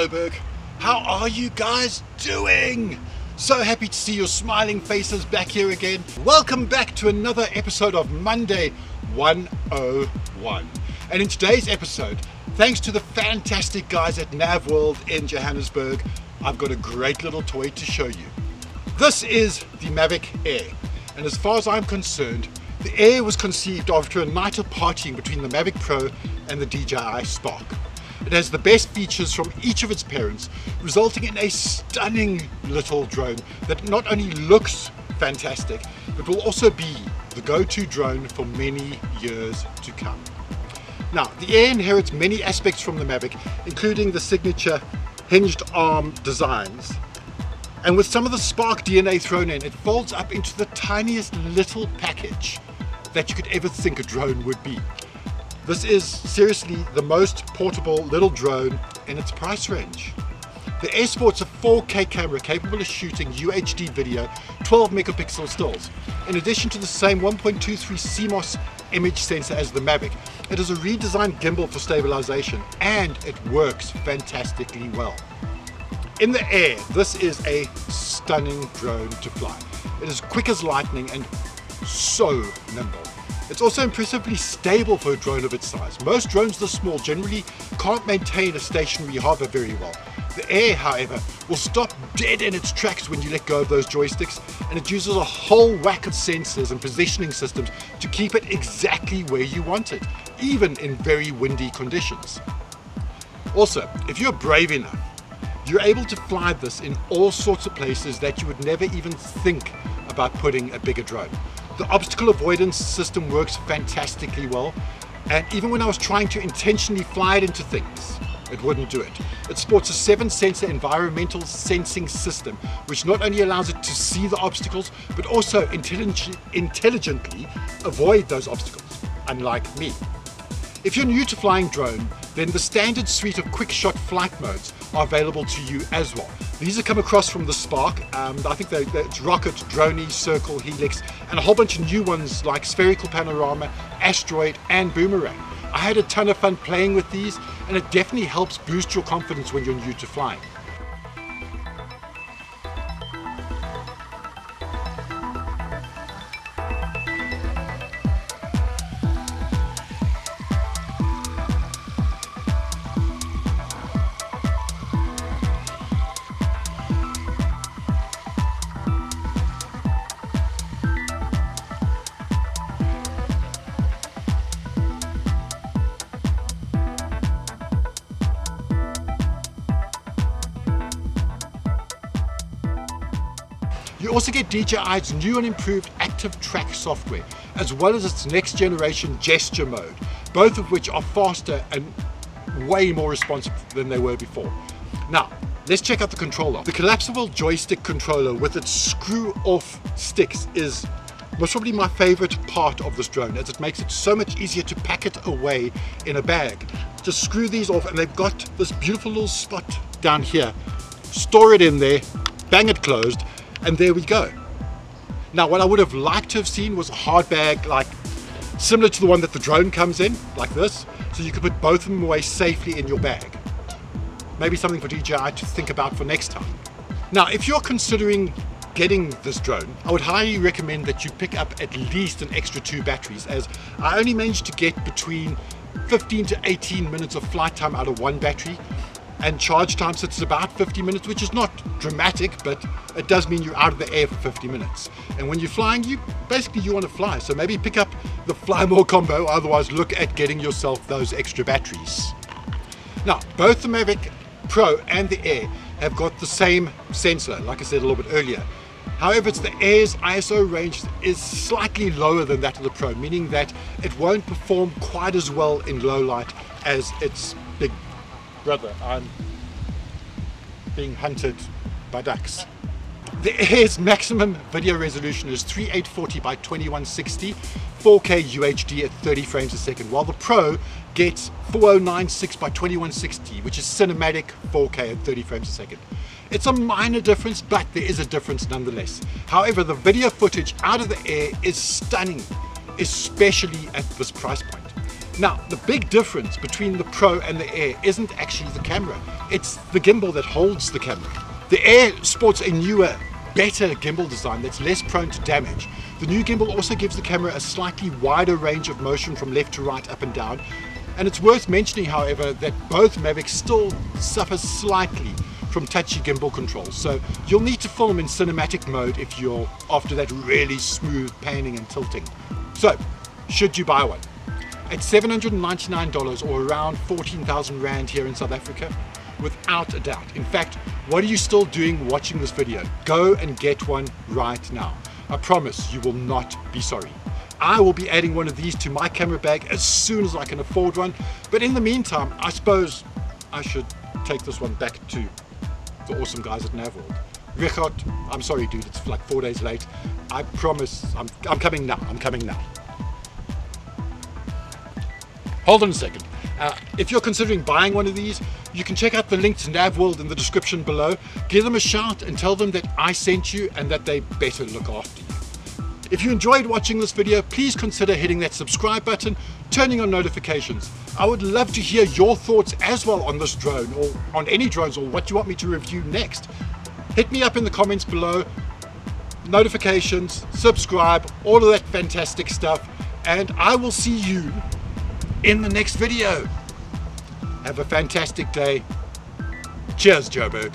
Joburg. How are you guys doing? So happy to see your smiling faces back here again. Welcome back to another episode of Monday 101. And in today's episode, thanks to the fantastic guys at NavWorld in Johannesburg, I've got a great little toy to show you. This is the Mavic Air. And as far as I'm concerned, the Air was conceived after a night of partying between the Mavic Pro and the DJI Spark. It has the best features from each of its parents, resulting in a stunning little drone that not only looks fantastic, but will also be the go-to drone for many years to come. Now, the Air inherits many aspects from the Mavic, including the signature hinged arm designs. And with some of the Spark DNA thrown in, it folds up into the tiniest little package that you could ever think a drone would be. This is seriously the most portable little drone in its price range. The Air sports a 4K camera capable of shooting UHD video, 12 megapixel stills. In addition to the same 1.23 CMOS image sensor as the Mavic, it has a redesigned gimbal for stabilization, and it works fantastically well. In the air, this is a stunning drone to fly. It is quick as lightning and so nimble. It's also impressively stable for a drone of its size. Most drones this small generally can't maintain a stationary hover very well. The Air, however, will stop dead in its tracks when you let go of those joysticks, and it uses a whole whack of sensors and positioning systems to keep it exactly where you want it, even in very windy conditions. Also, if you're brave enough, you're able to fly this in all sorts of places that you would never even think about putting a bigger drone. The obstacle avoidance system works fantastically well, and even when I was trying to intentionally fly it into things, it wouldn't do it. It sports a 7-sensor environmental sensing system, which not only allows it to see the obstacles, but also intelligently avoid those obstacles, unlike me. If you're new to flying drone, then the standard suite of quick shot flight modes are available to you as well. These have come across from the Spark. I think it's Rocket, Droney, Circle, Helix, and a whole bunch of new ones like Spherical Panorama, Asteroid, and Boomerang. I had a ton of fun playing with these, and it definitely helps boost your confidence when you're new to flying. You also get DJI's new and improved Active Track software, as well as its next generation gesture mode, both of which are faster and way more responsive than they were before. Now, let's check out the controller. The collapsible joystick controller with its screw-off sticks is most probably my favorite part of this drone, as it makes it so much easier to pack it away in a bag. Just screw these off, and they've got this beautiful little spot down here. Store it in there, bang it closed, and there we go. Now, what I would have liked to have seen was a hard bag, like similar to the one that the drone comes in, like this, so you could put both of them away safely in your bag. Maybe something for DJI to think about for next time. Now, if you're considering getting this drone, I would highly recommend that you pick up at least an extra 2 batteries, as I only managed to get between 15 to 18 minutes of flight time out of one battery, and charge time sits about 50 minutes, which is not dramatic, but it does mean you're out of the air for 50 minutes. And when you're flying, you want to fly. So maybe pick up the Fly More combo, otherwise look at getting yourself those extra batteries. Now, both the Mavic Pro and the Air have got the same sensor, like I said a little bit earlier. However, it's the Air's ISO range is slightly lower than that of the Pro, meaning that it won't perform quite as well in low light as its big brother. I'm being hunted by ducks. The Air's maximum video resolution is 3840 by 2160, 4K UHD at 30 frames a second, while the Pro gets 4096 by 2160, which is cinematic 4K at 30 frames a second. It's a minor difference, but there is a difference nonetheless. However, the video footage out of the Air is stunning, especially at this price point. Now, the big difference between the Pro and the Air isn't actually the camera. It's the gimbal that holds the camera. The Air sports a newer, better gimbal design that's less prone to damage. The new gimbal also gives the camera a slightly wider range of motion from left to right, up and down. And it's worth mentioning, however, that both Mavics still suffer slightly from touchy gimbal controls. So you'll need to film in cinematic mode if you're after that really smooth panning and tilting. So, should you buy one? At $799 or around 14,000 Rand here in South Africa, without a doubt. In fact, what are you still doing watching this video? Go and get one right now. I promise you will not be sorry. I will be adding one of these to my camera bag as soon as I can afford one, but in the meantime, I suppose I should take this one back to the awesome guys at NavWorld. Richard, I'm sorry dude, it's like 4 days late. I promise I'm coming now, I'm coming now. Hold on a second. If you're considering buying one of these, you can check out the link to NavWorld in the description below. Give them a shout and tell them that I sent you and that they better look after you. If you enjoyed watching this video, please consider hitting that subscribe button, turning on notifications. I would love to hear your thoughts as well on this drone or on any drones or what you want me to review next. Hit me up in the comments below, notifications, subscribe, all of that fantastic stuff, and I will see you in the next video. Have a fantastic day. Cheers, Joburg.